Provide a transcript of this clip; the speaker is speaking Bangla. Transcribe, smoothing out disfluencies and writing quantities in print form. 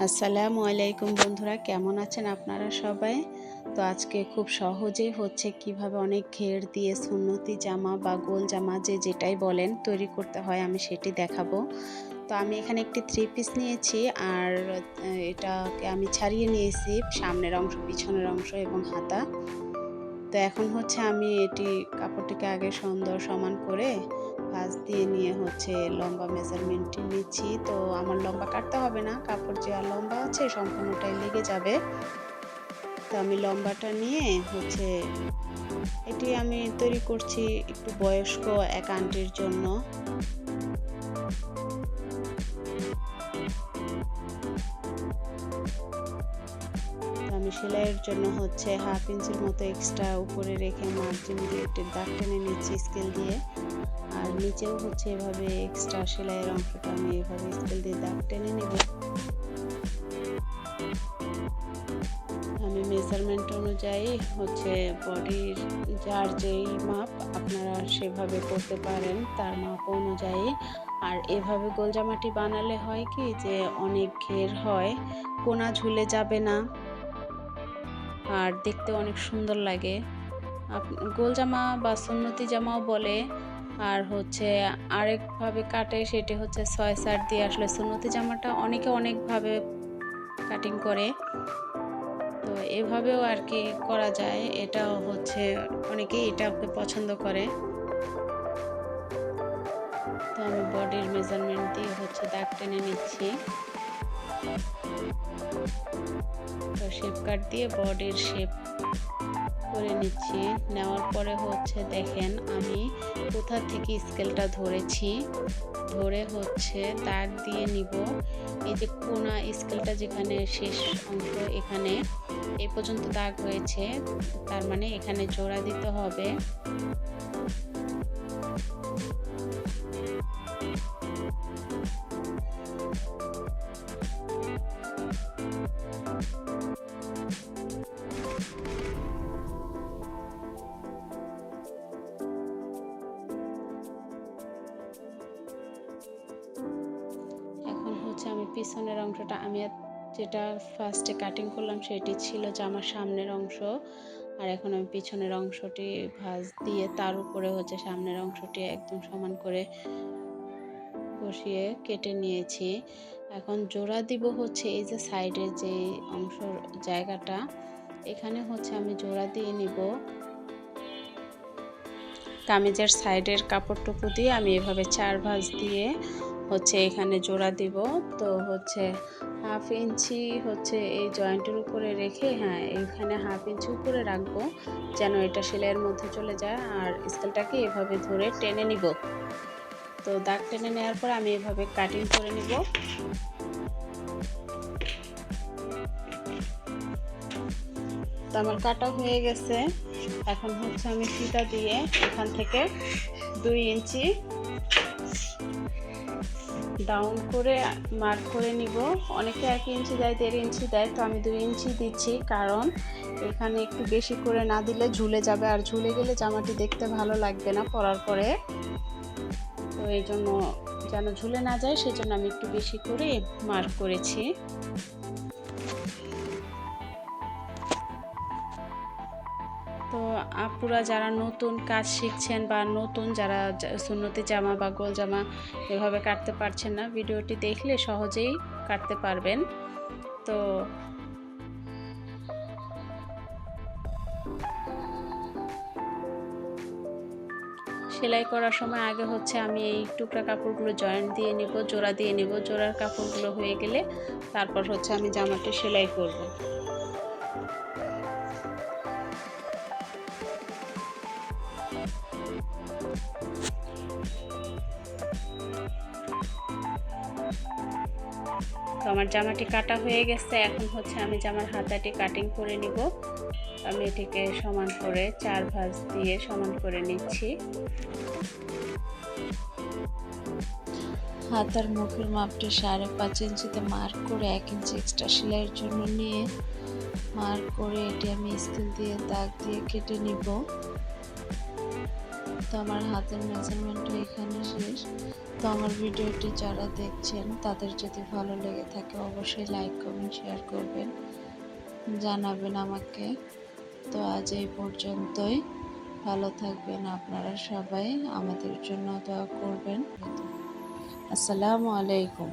আসসালামু আলাইকুম বন্ধুরা, কেমন আছেন আপনারা সবাই? তো আজকে খুব সহজেই হচ্ছে কিভাবে অনেক ঘের দিয়ে সুন্নতি জামা বা গোল জামা যে যেটাই বলেন তৈরি করতে হয় আমি সেটি দেখাবো। তো আমি এখানে একটি 3 পিস নিয়েছি আর এটাকে আমি ছাড়িয়ে নিয়েছি সামনের অংশ, পিছনের অংশ এবং হাতা। তো এখন হচ্ছে আমি কাপড়টিকে আগে সুন্দর সমান করে ভাঁজ দিয়ে নিয়ে হচ্ছে লম্বা মেজারমেন্টটি নিচ্ছি। তো আমার লম্বা কাটতে হবে না, কাপড় যে লম্বা আছে সম্পূর্ণটাই লেগে যাবে। তো আমি লম্বাটা নিয়ে হচ্ছে এটি আমি তৈরি করছি একটু বয়স্ক এক আন্টির জন্য। আমি সেলাইয়ের জন্য হচ্ছে 1/2 ইঞ্চির মতো এক্সট্রা উপরে রেখে মার্জিন দিয়ে একটি দাগ টেনে নিচ্ছি স্কেল দিয়ে। আর নিচেও হচ্ছে এভাবে এক্সট্রা সেলাইয়ের অংশটা আমি এভাবে স্কেল দিয়ে দাগ টেনে নেব। আমি মেজারমেন্ট অনুযায়ী হচ্ছে বডির যার যেই মাপ আপনারা সেভাবে করতে পারেন তার মাপ অনুযায়ী। আর এভাবে গোল জামাটি বানালে হয় কি যে অনেক ঘের হয়, কোনা ঝুলে যাবে না আর দেখতে অনেক সুন্দর লাগে। গোল জামা বা সুন্নতি জামাও বলে, আর হচ্ছে আরেকভাবে কাটে সেটি হচ্ছে 6/4 দিয়ে। আসলে সুন্নতি জামাটা অনেকে অনেকভাবে কাটিং করে, তো এভাবেও আর কি করা যায়। এটাও হচ্ছে অনেকেই এটাকে পছন্দ করে। তো আমি বডির মেজারমেন্ট দিয়ে হচ্ছে দাগ টেনে নিচ্ছি। তো শেপ কাট দিয়ে বডির শেপ করে নিচ্ছি। নেওয়ার পরে হচ্ছে দেখেন আমি কোথা থেকে স্কেলটা ধরেছি, ধরে হচ্ছে দাগ দিয়ে নিব। এই যে কোনা স্কেলটা যেখানে শেষ অংশ এখানে এই পর্যন্ত দাগ হয়েছে, তার মানে এখানে জোড়া দিতে হবে। আমি পিছনের অংশটা যেটা ফার্স্টে কাটিং করলাম সেটি ছিল জামার সামনের অংশ, আর এখন আমি পিছনের অংশটি ভাঁজ দিয়ে তার উপরে হচ্ছে সামনের অংশটি একদম সমান করে বসিয়ে কেটে নিয়েছি। এখন জোড়া দিব হচ্ছে এই যে সাইডের যে অংশ জায়গাটা, এখানে হচ্ছে আমি জোড়া দিয়ে নিব। কামিজের সাইডের কাপড়টুকু দিয়ে আমি এভাবে 4 ভাঁজ দিয়ে হচ্ছে এখানে জোড়া দিব। তো হচ্ছে 1/2 ইঞ্চি হচ্ছে এই জয়েন্টের উপরে রেখে, এখানে 1/2 ইঞ্চি উপরে রাখবো যেন এটা সেলাইয়ের মধ্যে চলে যায়। আর স্কেলটাকে এভাবে ধরে টেনে নিব। তো দাগ টেনে নেওয়ার পর আমি এভাবে কাটিং করে নিব। তো আমার কাটা হয়ে গেছে। এখন হচ্ছে আমি ফিতা দিয়ে এখান থেকে 2 ইঞ্চি ডাউন করে মার্ক করে নিব। অনেকে 1 ইঞ্চি দেয়, 1.5 ইঞ্চি দেয়, তো আমি 2 ইঞ্চি দিচ্ছি, কারণ এখানে একটু বেশি করে না দিলে ঝুলে যাবে, আর ঝুলে গেলে জামাটি দেখতে ভালো লাগবে না পরার পরে। তো এই জন্য যেন ঝুলে না যায় সেজন্য আমি একটু বেশি করে মার্ক করেছি। তো আপুরা যারা নতুন কাজ শিখছেন বা নতুন যারা সুন্নতি জামা বা গোল জামা এভাবে কাটতে পারছেন না, ভিডিওটি দেখলে সহজেই কাটতে পারবেন। তো সেলাই করার সময় আগে হচ্ছে আমি এই টুকরা কাপড়গুলো জয়েন্ট দিয়ে নিব, জোড়া দিয়ে নিব। জোড়ার কাপড়গুলো হয়ে গেলে তারপর হচ্ছে আমি জামাটি সেলাই করব। তো আমার জামাটি কাটা হয়ে গেছে। এখন হচ্ছে আমি জামার হাতাটি কাটিং করে নিব। আমি এটিকে সমান করে 4 ভাঁজ দিয়ে সমান করে নিচ্ছি। হাতার মুখের মাপটি 5.5 ইঞ্চিতে মার্ক করে 1 ইঞ্চি এক্সট্রা সেলাইয়ের জন্য নিয়ে মার্ক করে এটি আমি স্কেল দিয়ে দাগ দিয়ে কেটে নিব। তো আমার হাতের মেজারমেন্টটা এখানে শেষ। তো আমার ভিডিওটি যারা দেখছেন তাদের যদি ভালো লেগে থাকে অবশ্যই লাইক কমেন্ট শেয়ার করবেন, জানাবেন আমাকে। তো আজ এই পর্যন্তই। ভালো থাকবেন আপনারা সবাই, আমাদের জন্য দোয়া করবেন। আসসালামু আলাইকুম।